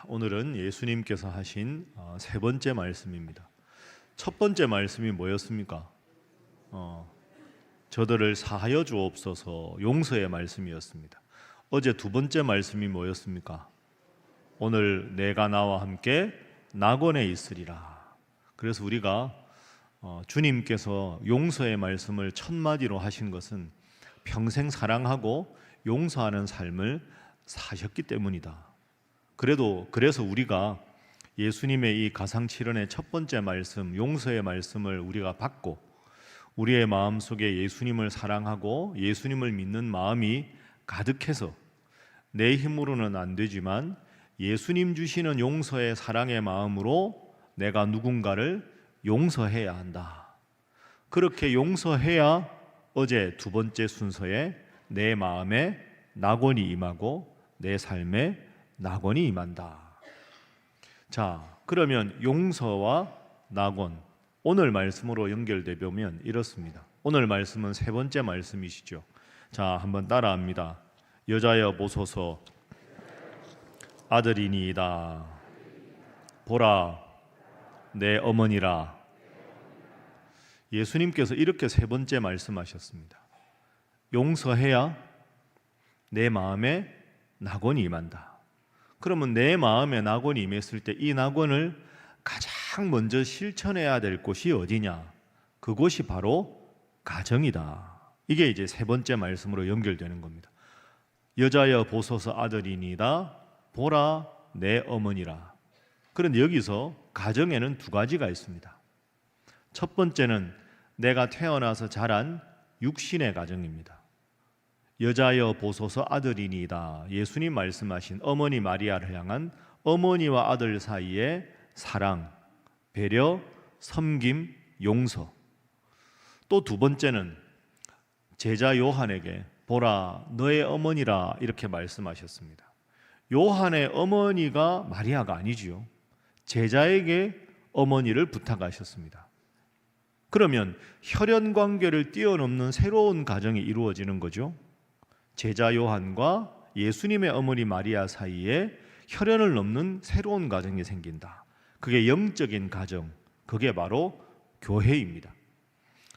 오늘은 예수님께서 하신 세 번째 말씀입니다. 첫 번째 말씀이 뭐였습니까? 저들을 사하여 주옵소서, 용서의 말씀이었습니다. 어제 두 번째 말씀이 뭐였습니까? 오늘 내가 나와 함께 낙원에 있으리라. 그래서 우리가 주님께서 용서의 말씀을 첫 마디로 하신 것은 평생 사랑하고 용서하는 삶을 사셨기 때문이다. 그래서 우리가 예수님의 이 가상칠언의 첫 번째 말씀, 용서의 말씀을 우리가 받고 우리의 마음속에 예수님을 사랑하고 예수님을 믿는 마음이 가득해서 내 힘으로는 안 되지만 예수님 주시는 용서의 사랑의 마음으로 내가 누군가를 용서해야 한다. 그렇게 용서해야 어제 두 번째 순서에 내 마음에 낙원이 임하고 내 삶에 낙원이 임한다. 자, 그러면 용서와 낙원, 오늘 말씀으로 연결돼 보면 이렇습니다. 오늘 말씀은 세 번째 말씀이시죠. 자, 한번 따라합니다. 여자여 보소서, 아들이니이다. 보라, 내 어머니라. 예수님께서 이렇게 세 번째 말씀하셨습니다. 용서해야 내 마음에 낙원이 임한다. 그러면 내 마음에 낙원이 임했을 때 이 낙원을 가장 먼저 실천해야 될 곳이 어디냐? 그곳이 바로 가정이다. 이게 이제 세 번째 말씀으로 연결되는 겁니다. 여자여 보소서, 아들이니이다. 보라, 내 어머니라. 그런데 여기서 가정에는 두 가지가 있습니다. 첫 번째는 내가 태어나서 자란 육신의 가정입니다. 여자여 보소서, 아들이니이다. 예수님 말씀하신 어머니 마리아를 향한 어머니와 아들 사이의 사랑, 배려, 섬김, 용서. 또 두 번째는 제자 요한에게 보라, 너의 어머니라 이렇게 말씀하셨습니다. 요한의 어머니가 마리아가 아니지요. 제자에게 어머니를 부탁하셨습니다. 그러면 혈연 관계를 뛰어넘는 새로운 가정이 이루어지는 거죠. 제자 요한과 예수님의 어머니 마리아 사이에 혈연을 넘는 새로운 가정이 생긴다. 그게 영적인 가정, 그게 바로 교회입니다.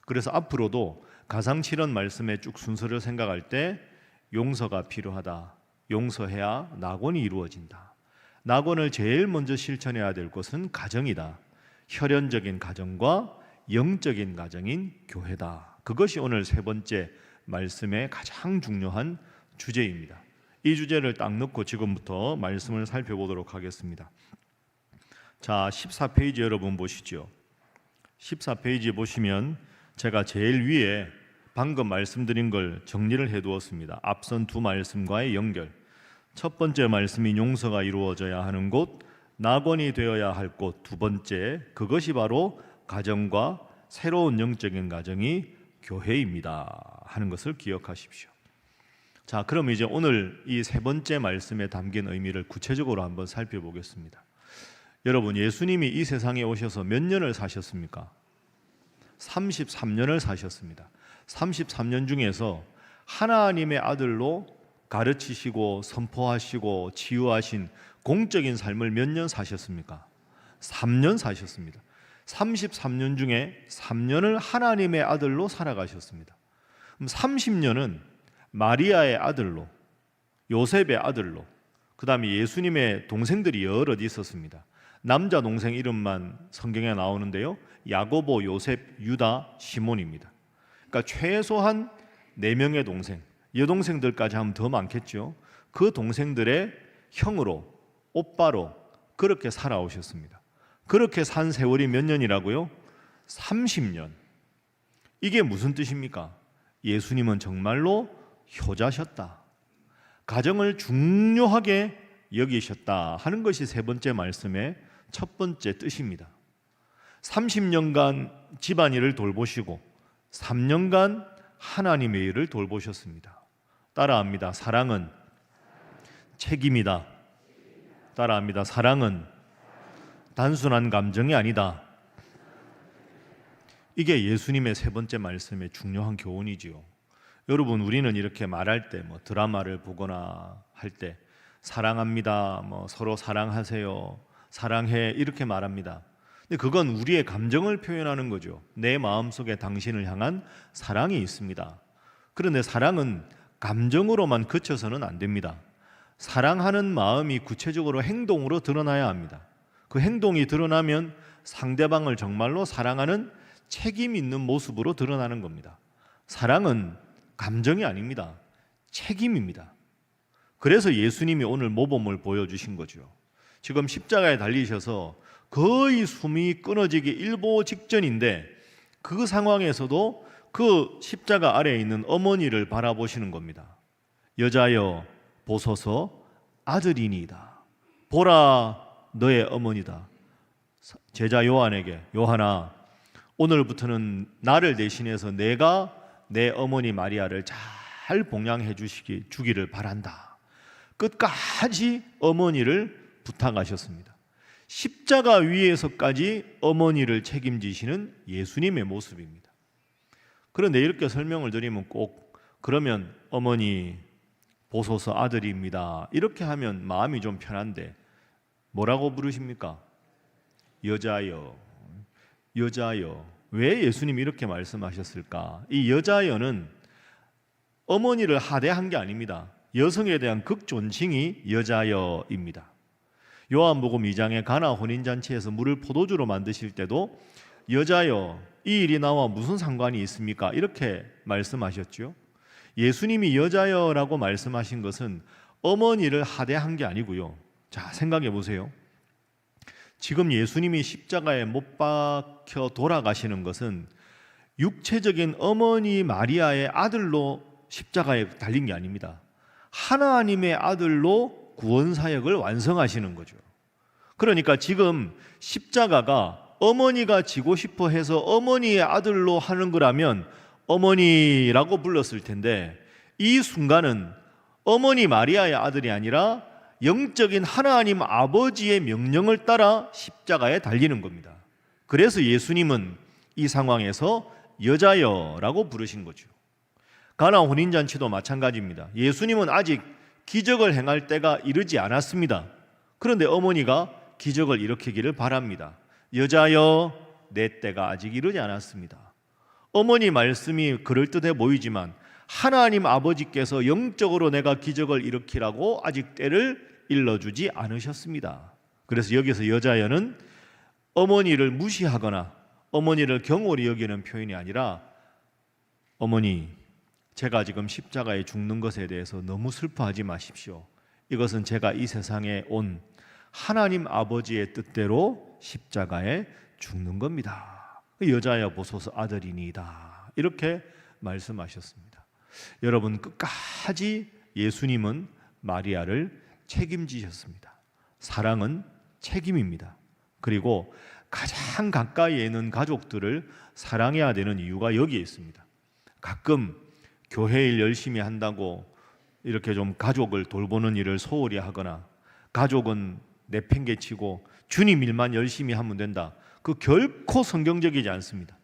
그래서 앞으로도 가상칠언 말씀의 쭉 순서를 생각할 때 용서가 필요하다. 용서해야 낙원이 이루어진다. 낙원을 제일 먼저 실천해야 될 것은 가정이다. 혈연적인 가정과 영적인 가정인 교회다. 그것이 오늘 세 번째 말씀의 가장 중요한 주제입니다. 이 주제를 딱 넣고 지금부터 말씀을 살펴보도록 하겠습니다. 자, 14페이지 여러분 보시죠. 14페이지 보시면 제가 제일 위에 방금 말씀드린 걸 정리를 해두었습니다. 앞선 두 말씀과의 연결. 첫 번째 말씀이 용서가 이루어져야 하는 곳, 낙원이 되어야 할 곳. 두 번째, 그것이 바로 가정과 새로운 영적인 가정이 교회입니다 하는 것을 기억하십시오. 자, 그럼 이제 오늘 이 세 번째 말씀에 담긴 의미를 구체적으로 한번 살펴보겠습니다. 여러분, 예수님이 이 세상에 오셔서 몇 년을 사셨습니까? 33년을 사셨습니다. 33년 중에서 하나님의 아들로 가르치시고 선포하시고 치유하신 공적인 삶을 몇 년 사셨습니까? 3년 사셨습니다. 33년 중에 3년을 하나님의 아들로 살아가셨습니다. 그럼 30년은 마리아의 아들로, 요셉의 아들로, 그 다음에 예수님의 동생들이 여럿 있었습니다. 남자 동생 이름만 성경에 나오는데요, 야고보, 요셉, 유다, 시몬입니다. 그러니까 최소한 4명의 동생, 여동생들까지 하면 더 많겠죠. 그 동생들의 형으로, 오빠로 그렇게 살아오셨습니다. 그렇게 산 세월이 몇 년이라고요? 30년. 이게 무슨 뜻입니까? 예수님은 정말로 효자셨다. 가정을 중요하게 여기셨다 하는 것이 세 번째 말씀의 첫 번째 뜻입니다. 30년간 집안일을 돌보시고 3년간 하나님의 일을 돌보셨습니다. 따라합니다. 사랑은 책임이다. 따라합니다. 사랑은 단순한 감정이 아니다. 이게 예수님의 세 번째 말씀의 중요한 교훈이지요. 여러분, 우리는 이렇게 말할 때, 드라마를 보거나 할 때 사랑합니다, 뭐 서로 사랑하세요, 사랑해 이렇게 말합니다. 근데 그건 우리의 감정을 표현하는 거죠. 내 마음속에 당신을 향한 사랑이 있습니다. 그런데 사랑은 감정으로만 그쳐서는 안 됩니다. 사랑하는 마음이 구체적으로 행동으로 드러나야 합니다. 그 행동이 드러나면 상대방을 정말로 사랑하는 책임 있는 모습으로 드러나는 겁니다. 사랑은 감정이 아닙니다. 책임입니다. 그래서 예수님이 오늘 모범을 보여주신 거죠. 지금 십자가에 달리셔서 거의 숨이 끊어지기 일보 직전인데 그 상황에서도 그 십자가 아래에 있는 어머니를 바라보시는 겁니다. 여자여 보소서 아들이니이다. 보라 너의 어머니다. 제자 요한에게 요한아, 오늘부터는 나를 대신해서 내가 내 어머니 마리아를 잘 봉양해 주기를 바란다. 끝까지 어머니를 부탁하셨습니다. 십자가 위에서까지 어머니를 책임지시는 예수님의 모습입니다. 그런데 이렇게 설명을 드리면 꼭 그러면 어머니 보소서 아들입니다 이렇게 하면 마음이 좀 편한데 뭐라고 부르십니까? 여자여. 여자여. 왜 예수님이 이렇게 말씀하셨을까? 이 여자여는 어머니를 하대한 게 아닙니다. 여성에 대한 극존칭이 여자여입니다. 요한복음 2장의 가나 혼인잔치에서 물을 포도주로 만드실 때도 여자여 이 일이 나와 무슨 상관이 있습니까? 이렇게 말씀하셨죠. 예수님이 여자여라고 말씀하신 것은 어머니를 하대한 게 아니고요. 자, 생각해 보세요. 지금 예수님이 십자가에 못 박혀 돌아가시는 것은 육체적인 어머니 마리아의 아들로 십자가에 달린 게 아닙니다. 하나님의 아들로 구원 사역을 완성하시는 거죠. 그러니까 지금 십자가가 어머니가 지고 싶어 해서 어머니의 아들로 하는 거라면 어머니라고 불렀을 텐데 이 순간은 어머니 마리아의 아들이 아니라 영적인 하나님 아버지의 명령을 따라 십자가에 달리는 겁니다. 그래서 예수님은 이 상황에서 여자여라고 부르신 거죠. 가나 혼인잔치도 마찬가지입니다. 예수님은 아직 기적을 행할 때가 이르지 않았습니다. 그런데 어머니가 기적을 일으키기를 바랍니다. 여자여 내 때가 아직 이르지 않았습니다. 어머니 말씀이 그럴듯해 보이지만 하나님 아버지께서 영적으로 내가 기적을 일으키라고 아직 때를 일러주지 않으셨습니다. 그래서 여기서 여자여는 어머니를 무시하거나 어머니를 경홀히 여기는 표현이 아니라 어머니 제가 지금 십자가에 죽는 것에 대해서 너무 슬퍼하지 마십시오. 이것은 제가 이 세상에 온 하나님 아버지의 뜻대로 십자가에 죽는 겁니다. 여자여 보소서 아들이니이다. 이렇게 말씀하셨습니다. 여러분 끝까지 예수님은 마리아를 책임지셨습니다. 사랑은 책임입니다. 그리고 가장 가까이에 있는 가족들을 사랑해야 되는 이유가 여기에 있습니다. 가끔 교회 일 열심히 한다고 이렇게 좀 가족을 돌보는 일을 소홀히 하거나 가족은 내팽개치고 주님 일만 열심히 하면 된다. 그 결코 성경적이지 않습니다.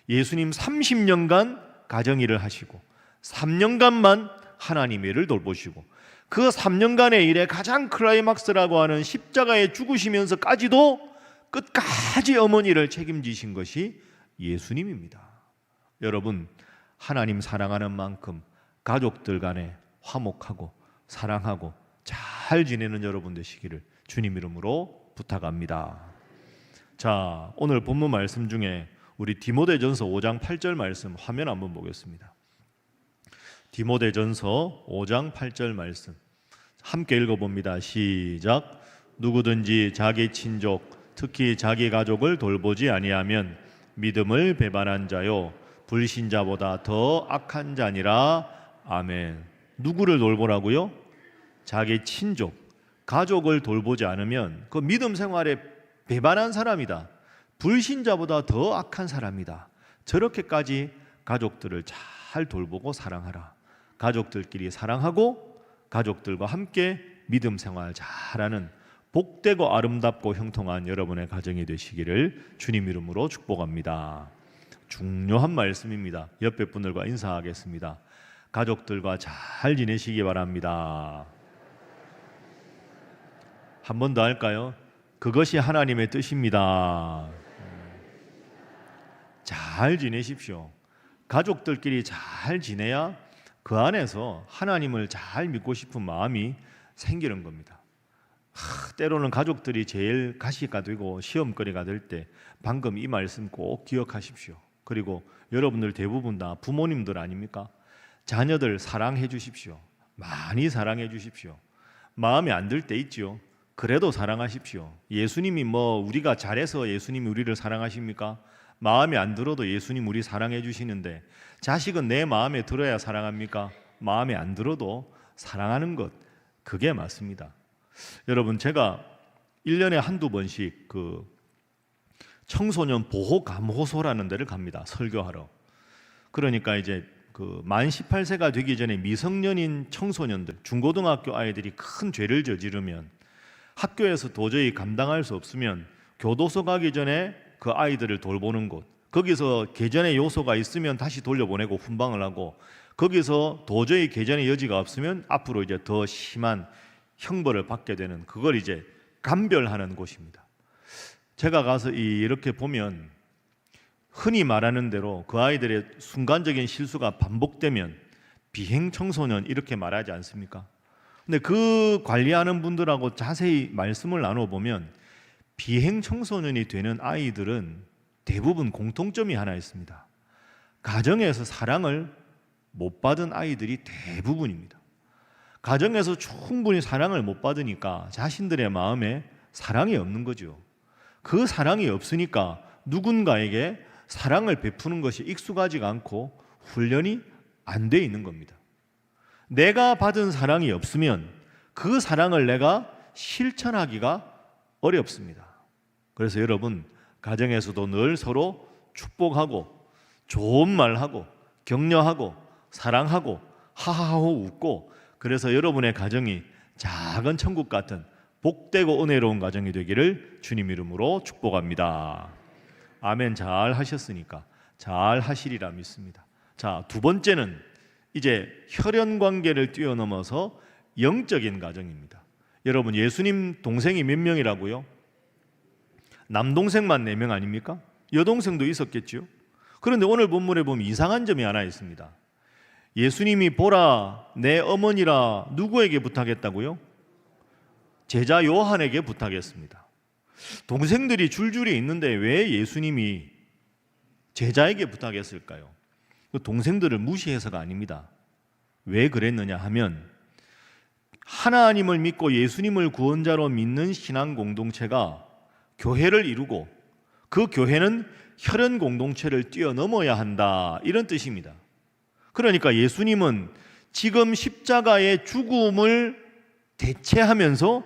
예수님 30년간 가정일을 하시고 3년간만 하나님의 일을 돌보시고 그 3년간의 일의 가장 클라이막스라고 하는 십자가에 죽으시면서까지도 끝까지 어머니를 책임지신 것이 예수님입니다. 여러분 하나님 사랑하는 만큼 가족들 간에 화목하고 사랑하고 잘 지내는 여러분 되시기를 주님 이름으로 부탁합니다. 자, 오늘 본문 말씀 중에 우리 디모데전서 5장 8절 말씀 화면 한번 보겠습니다. 디모데전서 5장 8절 말씀 함께 읽어봅니다. 시작. 누구든지 자기 친족 특히 자기 가족을 돌보지 아니하면 믿음을 배반한 자요 불신자보다 더 악한 자니라. 아멘. 누구를 돌보라고요? 자기 친족 가족을 돌보지 않으면 그 믿음 생활에 배반한 사람이다. 불신자보다 더 악한 사람이다. 저렇게까지 가족들을 잘 돌보고 사랑하라. 가족들끼리 사랑하고 가족들과 함께 믿음 생활 잘하는 복되고 아름답고 형통한 여러분의 가정이 되시기를 주님 이름으로 축복합니다. 중요한 말씀입니다. 옆에 분들과 인사하겠습니다. 가족들과 잘 지내시기 바랍니다. 한 번 더 할까요? 그것이 하나님의 뜻입니다. 잘 지내십시오. 가족들끼리 잘 지내야 그 안에서 하나님을 잘 믿고 싶은 마음이 생기는 겁니다. 때로는 가족들이 제일 가시가 되고 시험거리가 될 때 방금 이 말씀 꼭 기억하십시오. 그리고 여러분들 대부분 다 부모님들 아닙니까? 자녀들 사랑해 주십시오. 많이 사랑해 주십시오. 마음에 안 들 때 있죠. 그래도 사랑하십시오. 예수님이 우리가 잘해서 예수님이 우리를 사랑하십니까? 마음에 안 들어도 예수님 우리 사랑해 주시는데 자식은 내 마음에 들어야 사랑합니까? 마음에 안 들어도 사랑하는 것, 그게 맞습니다. 여러분, 제가 1년에 한두 번씩 그 청소년 보호 감호소라는 데를 갑니다. 설교하러. 그러니까 이제 그 만 18세가 되기 전에 미성년인 청소년들, 중고등학교 아이들이 큰 죄를 저지르면 학교에서 도저히 감당할 수 없으면 교도소 가기 전에 그 아이들을 돌보는 곳, 거기서 개전의 요소가 있으면 다시 돌려보내고 훈방을 하고, 거기서 도저히 개전의 여지가 없으면 앞으로 이제 더 심한 형벌을 받게 되는, 그걸 이제 감별하는 곳입니다. 제가 가서 이렇게 보면 흔히 말하는 대로 그 아이들의 순간적인 실수가 반복되면 비행 청소년 이렇게 말하지 않습니까? 근데 그 관리하는 분들하고 자세히 말씀을 나눠보면 비행 청소년이 되는 아이들은 대부분 공통점이 하나 있습니다. 가정에서 사랑을 못 받은 아이들이 대부분입니다. 가정에서 충분히 사랑을 못 받으니까 자신들의 마음에 사랑이 없는 거죠. 그 사랑이 없으니까 누군가에게 사랑을 베푸는 것이 익숙하지가 않고 훈련이 안 돼 있는 겁니다. 내가 받은 사랑이 없으면 그 사랑을 내가 실천하기가 어렵습니다. 그래서 여러분, 가정에서도 늘 서로 축복하고 좋은 말하고 격려하고 사랑하고 하하하고 웃고, 그래서 여러분의 가정이 작은 천국 같은 복되고 은혜로운 가정이 되기를 주님 이름으로 축복합니다. 아멘. 잘 하셨으니까 잘 하시리라 믿습니다. 자, 두 번째는 이제 혈연 관계를 뛰어넘어서 영적인 가정입니다. 여러분, 예수님 동생이 몇 명이라고요? 남동생만 4명 아닙니까? 여동생도 있었겠죠. 그런데 오늘 본문에 보면 이상한 점이 하나 있습니다. 예수님이 보라 내 어머니라 누구에게 부탁했다고요? 제자 요한에게 부탁했습니다. 동생들이 줄줄이 있는데 왜 예수님이 제자에게 부탁했을까요? 그 동생들을 무시해서가 아닙니다. 왜 그랬느냐 하면 하나님을 믿고 예수님을 구원자로 믿는 신앙 공동체가 교회를 이루고 그 교회는 혈연 공동체를 뛰어넘어야 한다, 이런 뜻입니다. 그러니까 예수님은 지금 십자가의 죽음을 대체하면서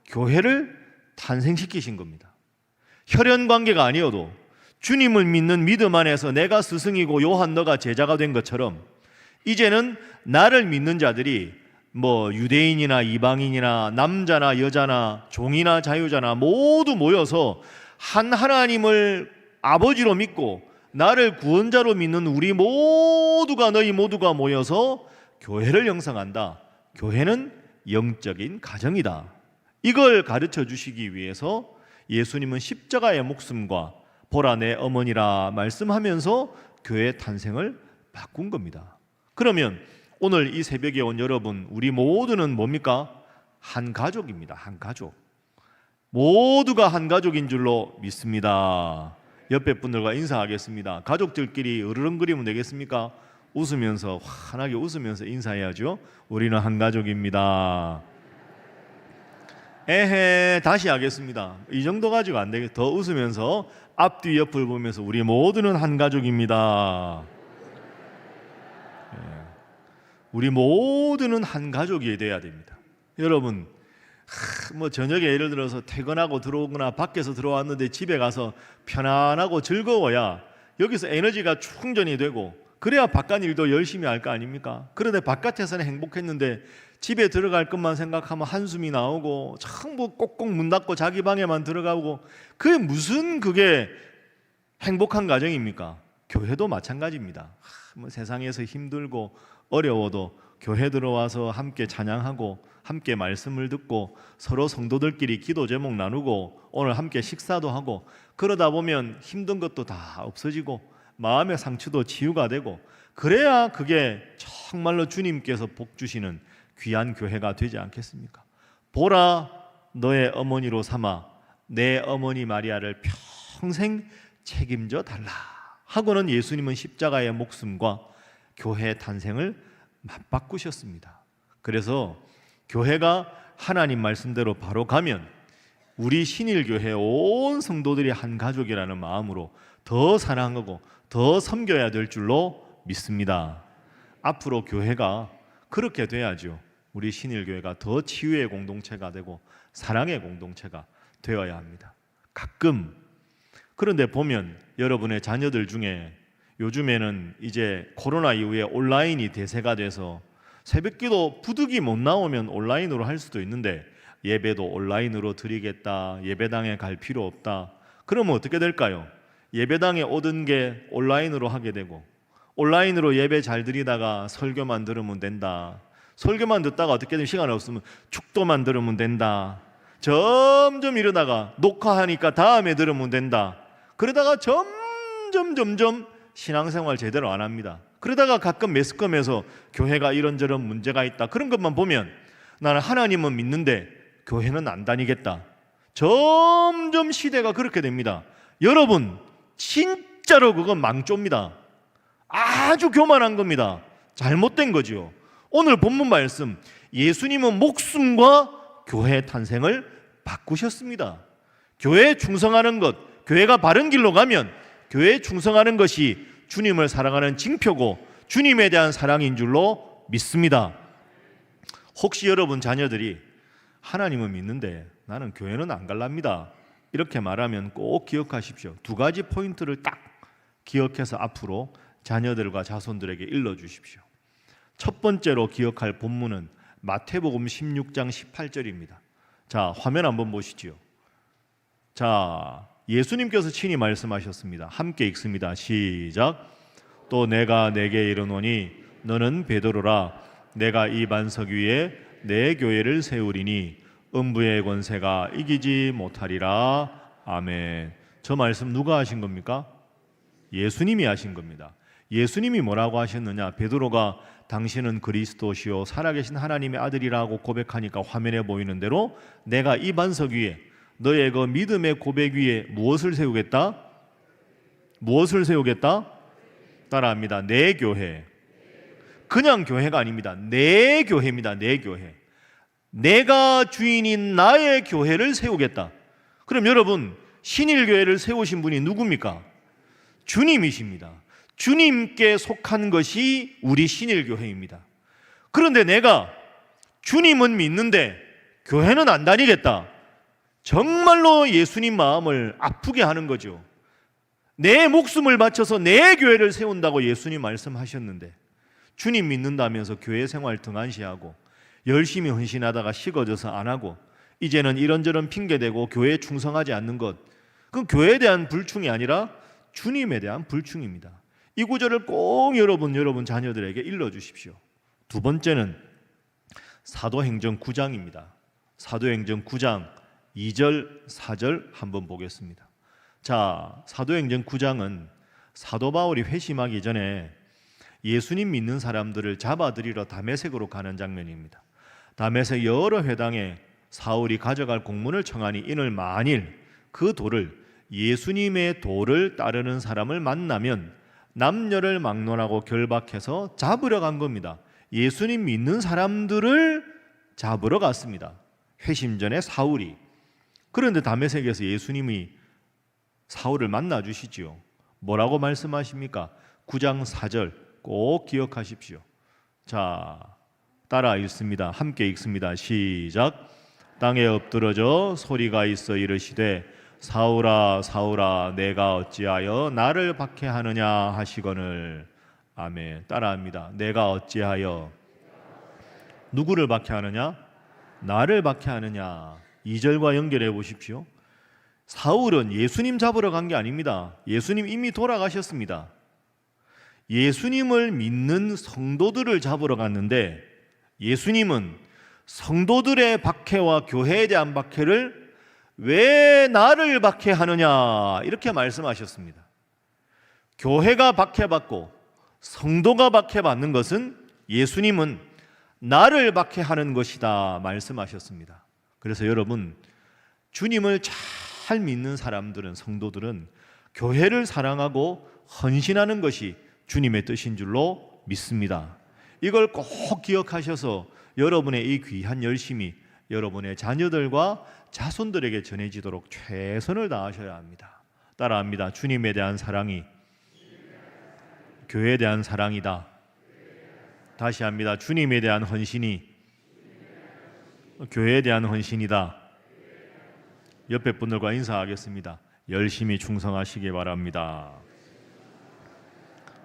교회를 탄생시키신 겁니다. 혈연 관계가 아니어도 주님을 믿는 믿음 안에서 내가 스승이고 요한 너가 제자가 된 것처럼 이제는 나를 믿는 자들이 유대인이나 이방인이나 남자나 여자나 종이나 자유자나 모두 모여서 한 하나님을 아버지로 믿고 나를 구원자로 믿는 우리 모두가, 너희 모두가 모여서 교회를 형성한다. 교회는 영적인 가정이다. 이걸 가르쳐 주시기 위해서 예수님은 십자가의 목숨과 보라 내 어머니라 말씀하면서 교회 탄생을 바꾼 겁니다. 그러면 오늘 이 새벽에 온 여러분, 우리 모두는 뭡니까? 한 가족입니다. 한 가족. 모두가 한 가족인 줄로 믿습니다. 옆에 분들과 인사하겠습니다. 가족들끼리 으르렁거리면 되겠습니까? 웃으면서, 환하게 웃으면서 인사해야죠. 우리는 한 가족입니다. 에헤, 다시 하겠습니다. 이 정도 가지고 안 되겠. 더 웃으면서 앞뒤 옆을 보면서 우리 모두는 한 가족입니다. 우리 모두는 한 가족이 돼야 됩니다. 여러분, 저녁에 예를 들어서 퇴근하고 들어오거나 밖에서 들어왔는데 집에 가서 편안하고 즐거워야 여기서 에너지가 충전이 되고, 그래야 바깥 일도 열심히 할 거 아닙니까? 그런데 바깥에서는 행복했는데 집에 들어갈 것만 생각하면 한숨이 나오고 전부 꼭꼭 문 닫고 자기 방에만 들어가고, 그게 무슨 그게 행복한 가정입니까? 교회도 마찬가지입니다. 세상에서 힘들고 어려워도 교회 들어와서 함께 찬양하고 함께 말씀을 듣고 서로 성도들끼리 기도 제목 나누고 오늘 함께 식사도 하고 그러다 보면 힘든 것도 다 없어지고 마음의 상처도 치유가 되고 그래야 그게 정말로 주님께서 복 주시는 귀한 교회가 되지 않겠습니까? 보라 너의 어머니로 삼아 내 어머니 마리아를 평생 책임져 달라 하고는 예수님은 십자가의 목숨과 교회 탄생을 맞바꾸셨습니다. 그래서 교회가 하나님 말씀대로 바로 가면 우리 신일교회 온 성도들이 한 가족이라는 마음으로 더 사랑하고 더 섬겨야 될 줄로 믿습니다. 앞으로 교회가 그렇게 돼야죠. 우리 신일교회가 더 치유의 공동체가 되고 사랑의 공동체가 되어야 합니다. 가끔 그런데 보면 여러분의 자녀들 중에 요즘에는 이제 코로나 이후에 온라인이 대세가 돼서 새벽기도 부득이 못 나오면 온라인으로 할 수도 있는데 예배도 온라인으로 드리겠다, 예배당에 갈 필요 없다. 그러면 어떻게 될까요? 예배당에 오던 게 온라인으로 하게 되고 온라인으로 예배 잘 드리다가 설교만 들으면 된다. 설교만 듣다가 어떻게든 시간 없으면 축도만 들으면 된다. 점점 이러다가 녹화하니까 다음에 들으면 된다. 그러다가 점점 신앙생활 제대로 안 합니다. 그러다가 가끔 매스컴에서 교회가 이런저런 문제가 있다 그런 것만 보면 나는 하나님은 믿는데 교회는 안 다니겠다. 점점 시대가 그렇게 됩니다. 여러분 진짜로 그건 망조입니다. 아주 교만한 겁니다. 잘못된 거죠. 오늘 본문 말씀 예수님은 목숨과 교회 탄생을 바꾸셨습니다. 교회에 충성하는 것, 교회가 바른 길로 가면 교회에 충성하는 것이 주님을 사랑하는 징표고 주님에 대한 사랑인 줄로 믿습니다. 혹시 여러분 자녀들이 하나님은 믿는데 나는 교회는 안 갈랍니다 이렇게 말하면 꼭 기억하십시오. 두 가지 포인트를 딱 기억해서 앞으로 자녀들과 자손들에게 일러주십시오. 첫 번째로 기억할 본문은 마태복음 16장 18절입니다. 자, 화면 한번 보시지요. 자, 예수님께서 친히 말씀하셨습니다. 함께 읽습니다. 시작. 또 내가 내게 이르노니 너는 베드로라. 내가 이 반석 위에 내 교회를 세우리니 음부의 권세가 이기지 못하리라. 아멘. 저 말씀 누가 하신 겁니까? 예수님이 하신 겁니다. 예수님이 뭐라고 하셨느냐? 베드로가 당신은 그리스도시요 살아계신 하나님의 아들이라고 고백하니까 화면에 보이는 대로 내가 이 반석 위에 너의 그 믿음의 고백 위에 무엇을 세우겠다? 무엇을 세우겠다? 따라합니다. 내 교회. 그냥 교회가 아닙니다. 내 교회입니다. 내 교회. 내가 주인인 나의 교회를 세우겠다. 그럼 여러분 신일교회를 세우신 분이 누굽니까? 주님이십니다. 주님께 속한 것이 우리 신일교회입니다. 그런데 내가 주님은 믿는데 교회는 안 다니겠다. 정말로 예수님 마음을 아프게 하는 거죠. 내 목숨을 바쳐서 내 교회를 세운다고 예수님 말씀하셨는데 주님 믿는다면서 교회 생활 등한시하고 열심히 헌신하다가 식어져서 안 하고 이제는 이런저런 핑계대고 교회에 충성하지 않는 것, 그건 교회에 대한 불충이 아니라 주님에 대한 불충입니다. 이 구절을 꼭 여러분 자녀들에게 일러주십시오. 두 번째는 사도행전 9장입니다. 사도행전 9장 2절 4절 한번 보겠습니다. 자, 사도행전 9장은 사도 바울이 회심하기 전에 예수님 믿는 사람들을 잡아들이러 다메섹으로 가는 장면입니다. 다메섹 여러 회당에 사울이 가져갈 공문을 청하니 이는 만일 그 도를 예수님의 도를 따르는 사람을 만나면 남녀를 막론하고 결박해서 잡으러 간 겁니다. 예수님 믿는 사람들을 잡으러 갔습니다. 회심 전에 사울이. 그런데 다메섹에서 예수님이 사울을 만나 주시지요. 뭐라고 말씀하십니까? 9장 4절 꼭 기억하십시오. 자, 따라 읽습니다. 함께 읽습니다. 시작. 땅에 엎드러져 소리가 있어 이르시되 사울아 사울아 내가 어찌하여 나를 박해하느냐 하시거늘. 아멘. 따라합니다. 내가 어찌하여 누구를 박해하느냐? 나를 박해하느냐. 2절과 연결해 보십시오. 사울은 예수님 잡으러 간 게 아닙니다. 예수님 이미 돌아가셨습니다. 예수님을 믿는 성도들을 잡으러 갔는데 예수님은 성도들의 박해와 교회에 대한 박해를 왜 나를 박해하느냐 이렇게 말씀하셨습니다. 교회가 박해받고 성도가 박해받는 것은 예수님은 나를 박해하는 것이다 말씀하셨습니다. 그래서 여러분, 주님을 잘 믿는 사람들은, 성도들은 교회를 사랑하고 헌신하는 것이 주님의 뜻인 줄로 믿습니다. 이걸 꼭 기억하셔서 여러분의 이 귀한 열심이 여러분의 자녀들과 자손들에게 전해지도록 최선을 다하셔야 합니다. 따라합니다. 주님에 대한 사랑이 교회에 대한 사랑이다. 다시 합니다. 주님에 대한 헌신이 교회에 대한 헌신이다. 옆에 분들과 인사하겠습니다. 열심히 충성하시기 바랍니다.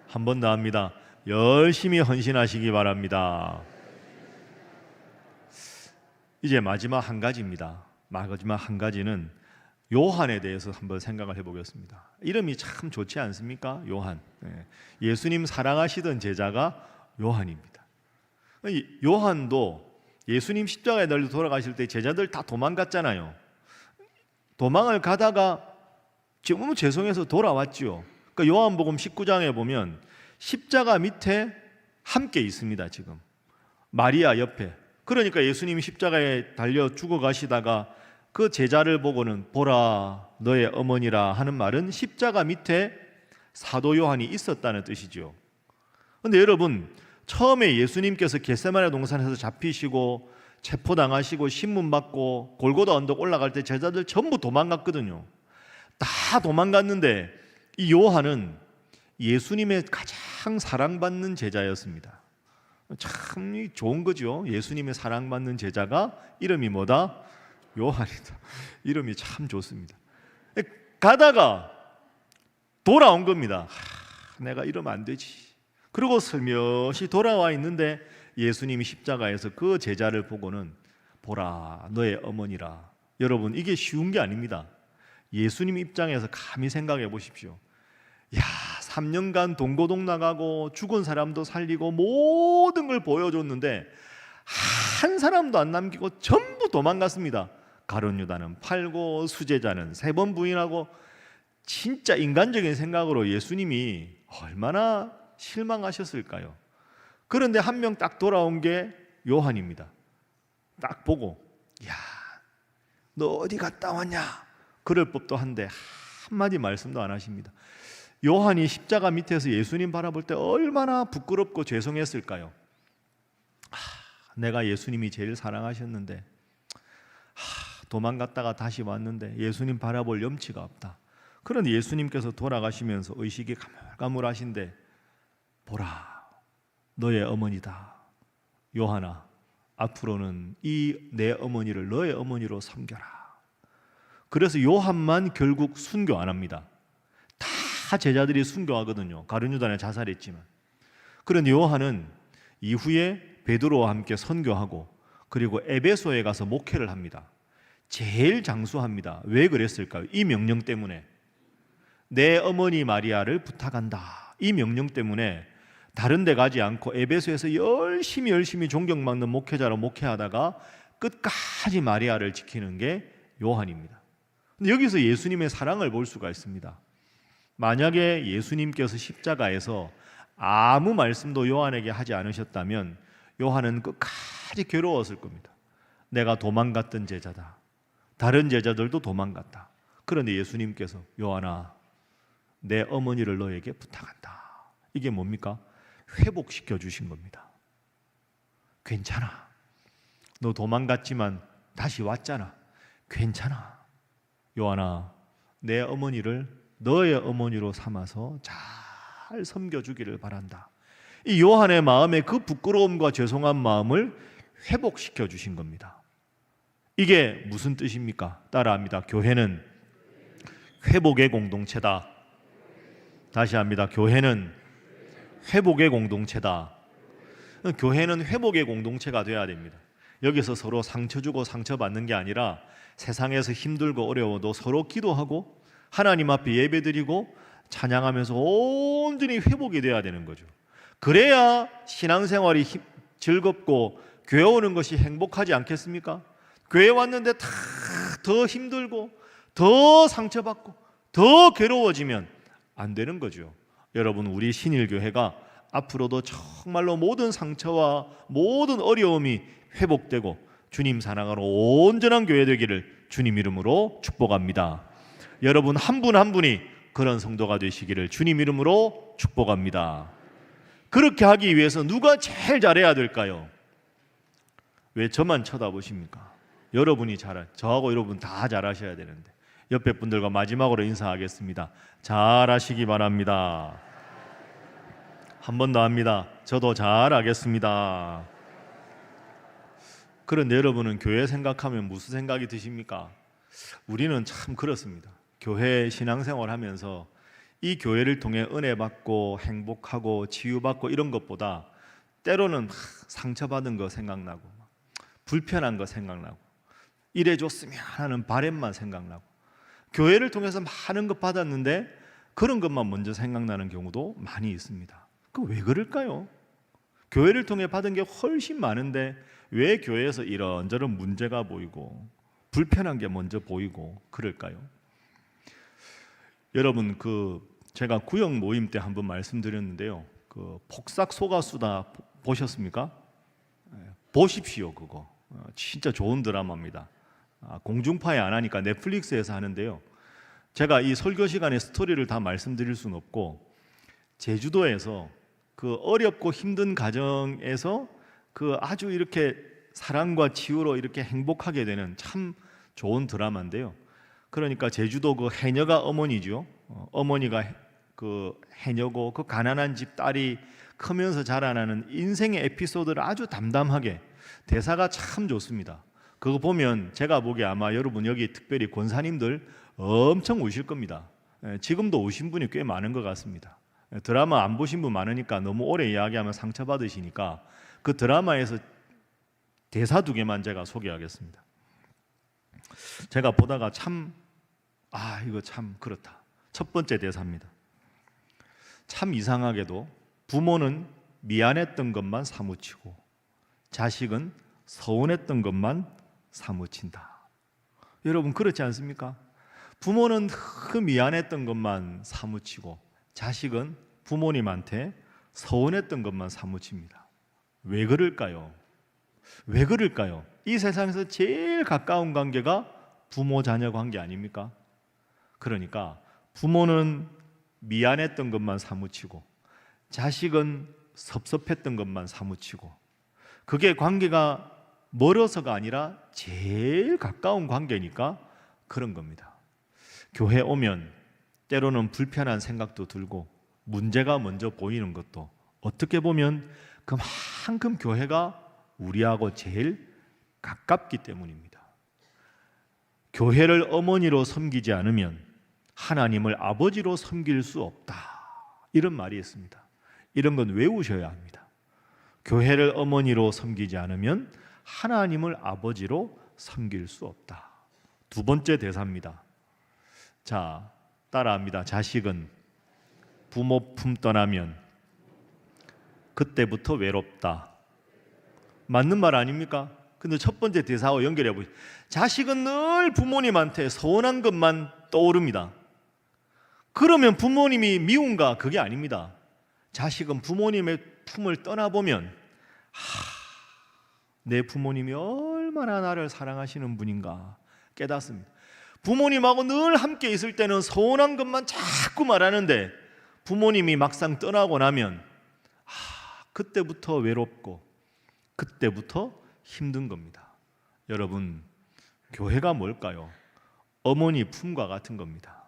한 번 더 합니다. 열심히 헌신하시기 바랍니다. 이제 마지막 한 가지입니다. 마지막 한 가지는 요한에 대해서 한번 생각을 해보겠습니다. 이름이 참 좋지 않습니까? 요한. 예수님 사랑하시던 제자가 요한입니다. 요한도 예수님 십자가에 달려 돌아가실 때 제자들 다 도망갔잖아요. 도망을 가다가 너무 죄송해서 돌아왔죠. 그러니까 요한복음 19장에 보면 십자가 밑에 함께 있습니다. 지금 마리아 옆에. 그러니까 예수님이 십자가에 달려 죽어가시다가 그 제자를 보고는 보라 너의 어머니라 하는 말은 십자가 밑에 사도 요한이 있었다는 뜻이죠. 그런데 여러분, 처음에 예수님께서 겟세마네 동산에서 잡히시고 체포당하시고 신문받고 골고다 언덕 올라갈 때 제자들 전부 도망갔거든요. 다 도망갔는데 이 요한은 예수님의 가장 사랑받는 제자였습니다. 참 좋은 거죠. 예수님의 사랑받는 제자가 이름이 뭐다? 요한이다. 이름이 참 좋습니다. 가다가 돌아온 겁니다. 내가 이러면 안 되지. 그리고 슬며시 돌아와 있는데 예수님이 십자가에서 그 제자를 보고는 보라 너의 어머니라. 여러분, 이게 쉬운 게 아닙니다. 예수님 입장에서 감히 생각해 보십시오. 야, 3년간 동고동 나가고 죽은 사람도 살리고 모든 걸 보여줬는데 한 사람도 안 남기고 전부 도망갔습니다. 가룟 유다는 팔고 수제자는 3번 부인하고. 진짜 인간적인 생각으로 예수님이 얼마나 실망하셨을까요? 그런데 한 명 딱 돌아온 게 요한입니다. 딱 보고 야, 너 어디 갔다 왔냐? 그럴 법도 한데 한마디 말씀도 안 하십니다. 요한이 십자가 밑에서 예수님 바라볼 때 얼마나 부끄럽고 죄송했을까요? 내가 예수님이 제일 사랑하셨는데 도망갔다가 다시 왔는데 예수님 바라볼 염치가 없다. 그런데 예수님께서 돌아가시면서 의식이 가물가물하신데 보라 너의 어머니다. 요한아, 앞으로는 이 내 어머니를 너의 어머니로 섬겨라. 그래서 요한만 결국 순교 안 합니다. 다 제자들이 순교하거든요. 가룟 유다는 자살했지만. 그런데 요한은 이후에 베드로와 함께 선교하고 그리고 에베소에 가서 목회를 합니다. 제일 장수합니다. 왜 그랬을까요? 이 명령 때문에. 내 어머니 마리아를 부탁한다. 이 명령 때문에 다른 데 가지 않고 에베소에서 열심히 존경받는 목회자로 목회하다가 끝까지 마리아를 지키는 게 요한입니다. 근데 여기서 예수님의 사랑을 볼 수가 있습니다. 만약에 예수님께서 십자가에서 아무 말씀도 요한에게 하지 않으셨다면 요한은 끝까지 괴로웠을 겁니다. 내가 도망갔던 제자다. 다른 제자들도 도망갔다. 그런데 예수님께서 요한아, 내 어머니를 너에게 부탁한다. 이게 뭡니까? 회복시켜 주신 겁니다. 괜찮아. 너 도망갔지만 다시 왔잖아. 괜찮아. 요한아, 내 어머니를 너의 어머니로 삼아서 잘 섬겨주기를 바란다. 이 요한의 마음에 그 부끄러움과 죄송한 마음을 회복시켜 주신 겁니다. 이게 무슨 뜻입니까? 따라합니다. 교회는 회복의 공동체다. 다시 합니다. 교회는 회복의 공동체다. 교회는 회복의 공동체가 되어야 됩니다. 여기서 서로 상처 주고 상처받는 게 아니라 세상에서 힘들고 어려워도 서로 기도하고 하나님 앞에 예배드리고 찬양하면서 온전히 회복이 돼야 되는 거죠. 그래야 신앙생활이 즐겁고 교회 오는 것이 행복하지 않겠습니까? 교회 왔는데 다 더 힘들고 더 상처받고 더 괴로워지면 안 되는 거죠. 여러분, 우리 신일교회가 앞으로도 정말로 모든 상처와 모든 어려움이 회복되고 주님 사랑하러 온전한 교회 되기를 주님 이름으로 축복합니다. 여러분 한 분 한 분이 그런 성도가 되시기를 주님 이름으로 축복합니다. 그렇게 하기 위해서 누가 제일 잘해야 될까요? 왜 저만 쳐다보십니까? 여러분이 저하고 여러분 다 잘하셔야 되는데. 옆에 분들과 마지막으로 인사하겠습니다. 잘하시기 바랍니다. 한 번 더 합니다. 저도 잘하겠습니다. 그런데 여러분은 교회 생각하면 무슨 생각이 드십니까? 우리는 참 그렇습니다. 교회 신앙생활 하면서 이 교회를 통해 은혜 받고 행복하고 치유받고 이런 것보다 때로는 상처받은 거 생각나고 불편한 거 생각나고 이래줬으면 하는 바램만 생각나고 교회를 통해서 많은 것 받았는데 그런 것만 먼저 생각나는 경우도 많이 있습니다. 그 왜 그럴까요? 교회를 통해 받은 게 훨씬 많은데 왜 교회에서 이런저런 문제가 보이고 불편한 게 먼저 보이고 그럴까요? 여러분, 제가 구역 모임 때 한번 말씀드렸는데요. 폭삭 소가수다 보셨습니까? 보십시오. 그거 진짜 좋은 드라마입니다. 공중파에 안 하니까 넷플릭스에서 하는데요. 제가 이 설교 시간에 스토리를 다 말씀드릴 수는 없고 제주도에서 그 어렵고 힘든 가정에서 아주 이렇게 사랑과 치유로 이렇게 행복하게 되는 참 좋은 드라마인데요. 그러니까 제주도 해녀가 어머니죠. 어머니가 해녀고 가난한 집 딸이 크면서 자라나는 인생의 에피소드를 아주 담담하게, 대사가 참 좋습니다. 그거 보면 제가 보기에 아마 여러분 여기 특별히 권사님들 엄청 우실 겁니다. 지금도 우신 분이 꽤 많은 것 같습니다. 드라마 안 보신 분 많으니까 너무 오래 이야기하면 상처받으시니까 그 드라마에서 대사 2개만 제가 소개하겠습니다. 제가 보다가 이거 참 그렇다. 첫 번째 대사입니다. 참 이상하게도 부모는 미안했던 것만 사무치고 자식은 서운했던 것만 사무친다. 여러분 그렇지 않습니까? 부모는 미안했던 것만 사무치고 자식은 부모님한테 서운했던 것만 사무칩니다. 왜 그럴까요? 왜 그럴까요? 이 세상에서 제일 가까운 관계가 부모 자녀 관계 아닙니까? 그러니까 부모는 미안했던 것만 사무치고 자식은 섭섭했던 것만 사무치고, 그게 관계가 멀어서가 아니라 제일 가까운 관계니까 그런 겁니다. 교회 오면 때로는 불편한 생각도 들고 문제가 먼저 보이는 것도 어떻게 보면 그만큼 교회가 우리하고 제일 가깝기 때문입니다. 교회를 어머니로 섬기지 않으면 하나님을 아버지로 섬길 수 없다, 이런 말이 있습니다. 이런 건 외우셔야 합니다. 교회를 어머니로 섬기지 않으면 하나님을 아버지로 섬길 수 없다. 2번째 대사입니다. 자, 따라합니다. 자식은 부모 품 떠나면 그때부터 외롭다. 맞는 말 아닙니까? 근데 첫 번째 대사와 연결해 보시죠. 자식은 늘 부모님한테 서운한 것만 떠오릅니다. 그러면 부모님이 미운가? 그게 아닙니다. 자식은 부모님의 품을 떠나보면 내 부모님이 얼마나 나를 사랑하시는 분인가 깨닫습니다. 부모님하고 늘 함께 있을 때는 서운한 것만 자꾸 말하는데 부모님이 막상 떠나고 나면 그때부터 외롭고 그때부터 힘든 겁니다. 여러분, 교회가 뭘까요? 어머니 품과 같은 겁니다.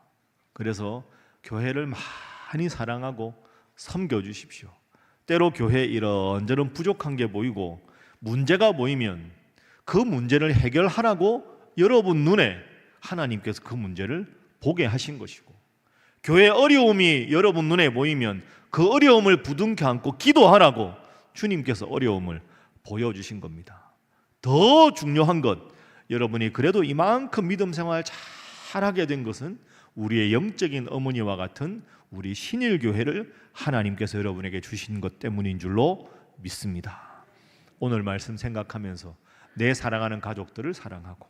그래서 교회를 많이 사랑하고 섬겨주십시오. 때로 교회에 이런저런 부족한 게 보이고 문제가 보이면 그 문제를 해결하라고 여러분 눈에 하나님께서 그 문제를 보게 하신 것이고, 교회 어려움이 여러분 눈에 보이면 그 어려움을 부둥켜 안고 기도하라고 주님께서 어려움을 보여주신 겁니다. 더 중요한 것, 여러분이 그래도 이만큼 믿음 생활 잘하게 된 것은 우리의 영적인 어머니와 같은 우리 신일교회를 하나님께서 여러분에게 주신 것 때문인 줄로 믿습니다. 오늘 말씀 생각하면서 내 사랑하는 가족들을 사랑하고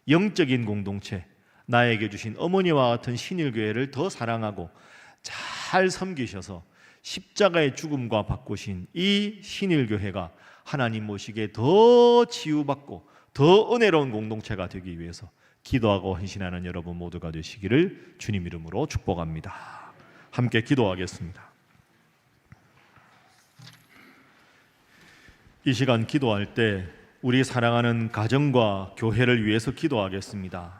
영적인 공동체, 나에게 주신 어머니와 같은 신일교회를 더 사랑하고 잘 섬기셔서 십자가의 죽음과 바꾸신 이 신일교회가 하나님 모시기에 더 치유받고 더 은혜로운 공동체가 되기 위해서 기도하고 헌신하는 여러분 모두가 되시기를 주님 이름으로 축복합니다. 함께 기도하겠습니다. 이 시간 기도할 때 우리 사랑하는 가정과 교회를 위해서 기도하겠습니다.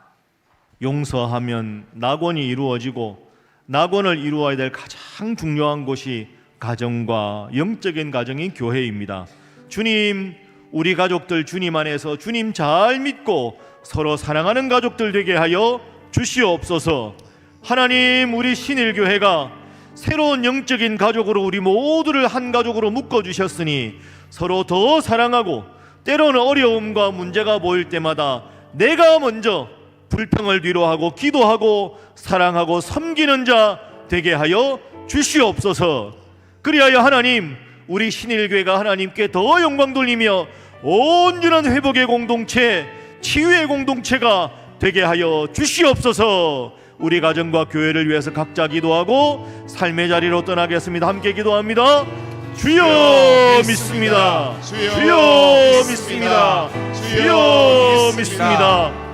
용서하면 낙원이 이루어지고 낙원을 이루어야 될 가장 중요한 곳이 가정과 영적인 가정인 교회입니다. 주님, 우리 가족들 주님 안에서 주님 잘 믿고 서로 사랑하는 가족들 되게 하여 주시옵소서. 하나님, 우리 신일교회가 새로운 영적인 가족으로 우리 모두를 한 가족으로 묶어주셨으니 서로 더 사랑하고 때로는 어려움과 문제가 보일 때마다 내가 먼저 불평을 뒤로하고 기도하고 사랑하고 섬기는 자 되게 하여 주시옵소서. 그리하여 하나님, 우리 신일교회가 하나님께 더 영광 돌리며 온전한 회복의 공동체, 치유의 공동체가 되게 하여 주시옵소서. 우리 가정과 교회를 위해서 각자 기도하고 삶의 자리로 떠나겠습니다. 함께 기도합니다. 주여 믿습니다. 주여 믿습니다. 주여 믿습니다.